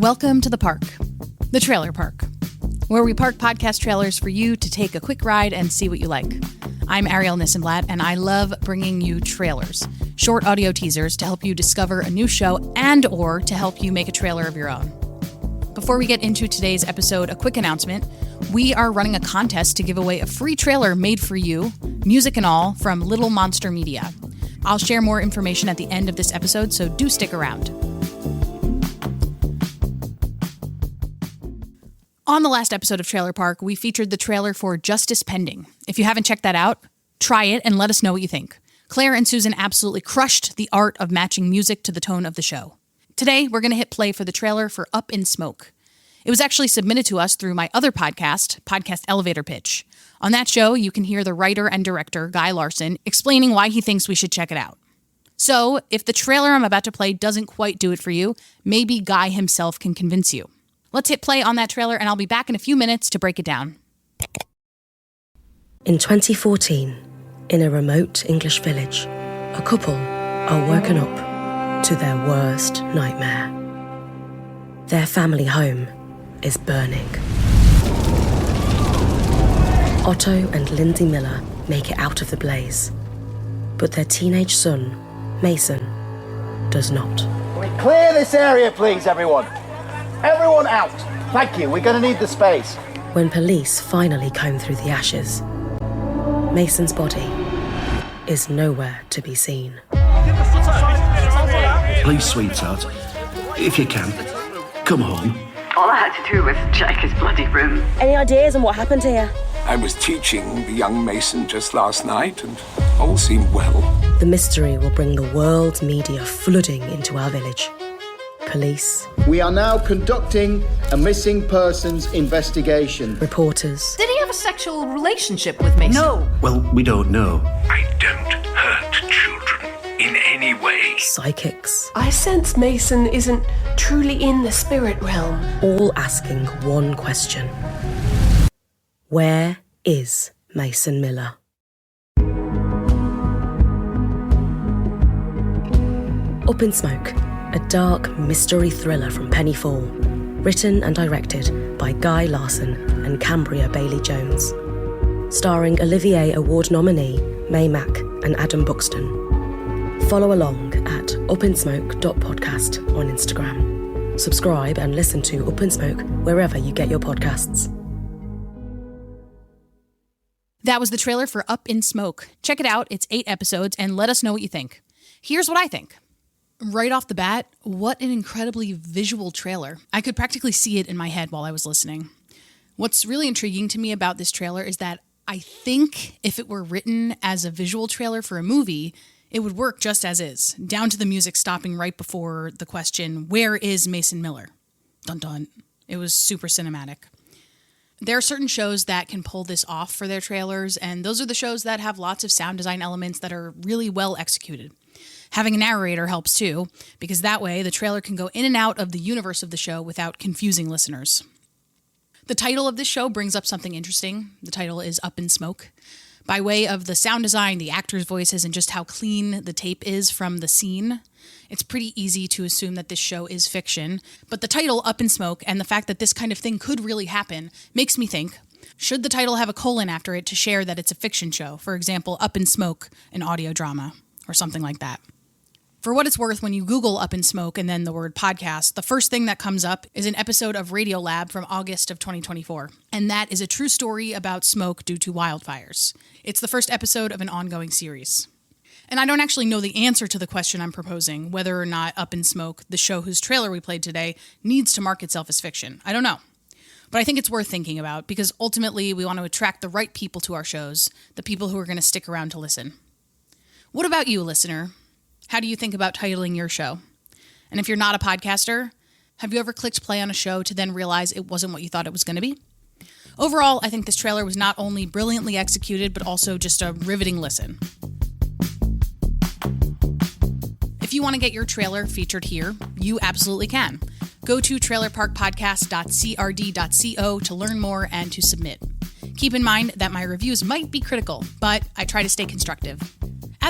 Welcome to the park, the Trailer Park, where we park podcast trailers for you to take a quick ride and see what you like. I'm Ariel Nissenblatt, and I love bringing you trailers, short audio teasers to help you discover a new show and or to help you make a trailer of your own. Before we get into today's episode, a quick announcement. We are running a contest to give away a free trailer made for you, music and all, from Little Monster Media. I'll share more information at the end of this episode, so do stick around. On the last episode of Trailer Park, we featured the trailer for Justice Pending. If you haven't checked that out, try it and let us know what you think. Claire and Susan absolutely crushed the art of matching music to the tone of the show. Today, we're going to hit play for the trailer for Up in Smoke. It was actually submitted to us through my other podcast Elevator Pitch. On that show, you can hear the writer and director, Guy Larson, explaining why he thinks we should check it out. So, if the trailer I'm about to play doesn't quite do it for you, maybe Guy himself can convince you. Let's hit play on that trailer, and I'll be back in a few minutes to break it down. In 2014, in a remote English village, a couple are woken up to their worst nightmare. Their family home is burning. Otto and Lindsay Miller make it out of the blaze, but their teenage son, Mason, does not. Can we clear this area, please, everyone? Everyone out. Thank you. We're going to need the space. When police finally comb through the ashes, Mason's body is nowhere to be seen. Please, sweetheart, if you can, come home. All I had to do was check his bloody room. Any ideas on what happened here? I was teaching the young Mason just last night, and all seemed well. The mystery will bring the world's media flooding into our village. Police. We are now conducting a missing persons investigation. Reporters. Did he have a sexual relationship with Mason? No. Well, we don't know. I don't hurt children in any way. Psychics. I sense Mason isn't truly in the spirit realm. All asking one question. Where is Mason Miller? Up in Smoke, a dark mystery thriller from Penny Fall, written and directed by Guy Larson and Cambria Bailey-Jones, starring Olivier Award nominee May Mack and Adam Buxton. Follow along at upinsmoke.podcast on Instagram. Subscribe and listen to Up in Smoke wherever you get your podcasts. That was the trailer for Up in Smoke. Check it out, it's 8 episodes, and let us know what you think. Here's what I think. Right off the bat, what an incredibly visual trailer. I could practically see it in my head while I was listening. What's really intriguing to me about this trailer is that I think if it were written as a visual trailer for a movie, it would work just as is, down to the music stopping right before the question, where is Mason Miller? Dun dun. It was super cinematic. There are certain shows that can pull this off for their trailers, and those are the shows that have lots of sound design elements that are really well executed. Having a narrator helps too, because that way the trailer can go in and out of the universe of the show without confusing listeners. The title of this show brings up something interesting. The title is Up in Smoke. By way of the sound design, the actors' voices, and just how clean the tape is from the scene, it's pretty easy to assume that this show is fiction. But the title, Up in Smoke, and the fact that this kind of thing could really happen, makes me think, should the title have a colon after it to share that it's a fiction show? For example, Up in Smoke, an audio drama, or something like that. For what it's worth, when you Google Up in Smoke and then the word podcast, the first thing that comes up is an episode of Radiolab from August of 2024. And that is a true story about smoke due to wildfires. It's the first episode of an ongoing series. And I don't actually know the answer to the question I'm proposing, whether or not Up in Smoke, the show whose trailer we played today, needs to mark itself as fiction. I don't know. But I think it's worth thinking about, because ultimately we want to attract the right people to our shows, the people who are going to stick around to listen. What about you, listener? How do you think about titling your show? And if you're not a podcaster, have you ever clicked play on a show to then realize it wasn't what you thought it was going to be? Overall, I think this trailer was not only brilliantly executed, but also just a riveting listen. If you want to get your trailer featured here, you absolutely can. Go to trailerparkpodcast.crd.co to learn more and to submit. Keep in mind that my reviews might be critical, but I try to stay constructive.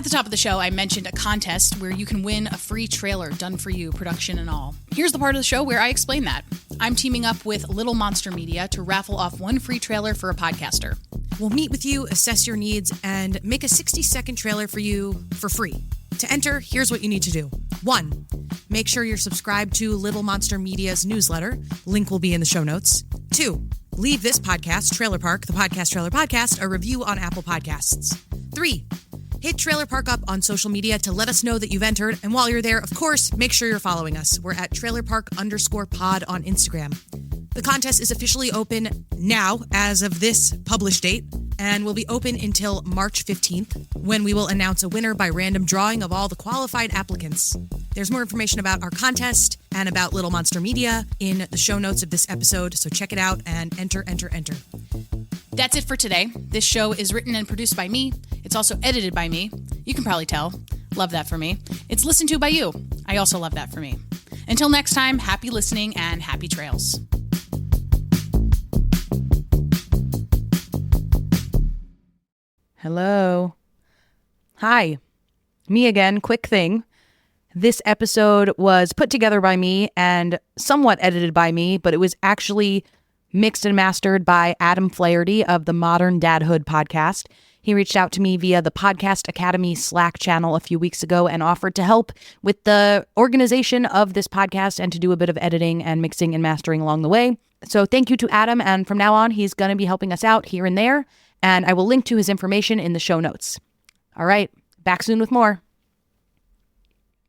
At the top of the show, I mentioned a contest where you can win a free trailer done for you, production and all. Here's the part of the show where I explain that. I'm teaming up with Little Monster Media to raffle off one free trailer for a podcaster. We'll meet with you, assess your needs, and make a 60-second trailer for you for free. To enter, here's what you need to do. 1, make sure you're subscribed to Little Monster Media's newsletter. Link will be in the show notes. 2, leave this podcast, Trailer Park, the Podcast Trailer Podcast, a review on Apple Podcasts. 3, hit Trailer Park up on social media to let us know that you've entered. And while you're there, of course, make sure you're following us. We're at trailerpark_pod on Instagram. The contest is officially open now, as of this published date, and will be open until March 15th, when we will announce a winner by random drawing of all the qualified applicants. There's more information about our contest and about Little Monster Media in the show notes of this episode, so check it out and enter. That's it for today. This show is written and produced by me. It's also edited by me. You can probably tell. Love that for me. It's listened to by you. I also love that for me. Until next time, happy listening and happy trails. Hello. Hi. Me again. Quick thing. This episode was put together by me and somewhat edited by me, but it was actually mixed and mastered by Adam Flaherty of the Modern Dadhood podcast. He reached out to me via the Podcast Academy Slack channel a few weeks ago and offered to help with the organization of this podcast and to do a bit of editing and mixing and mastering along the way. So thank you to Adam, and from now on, he's going to be helping us out here and there, and I will link to his information in the show notes. All right, back soon with more.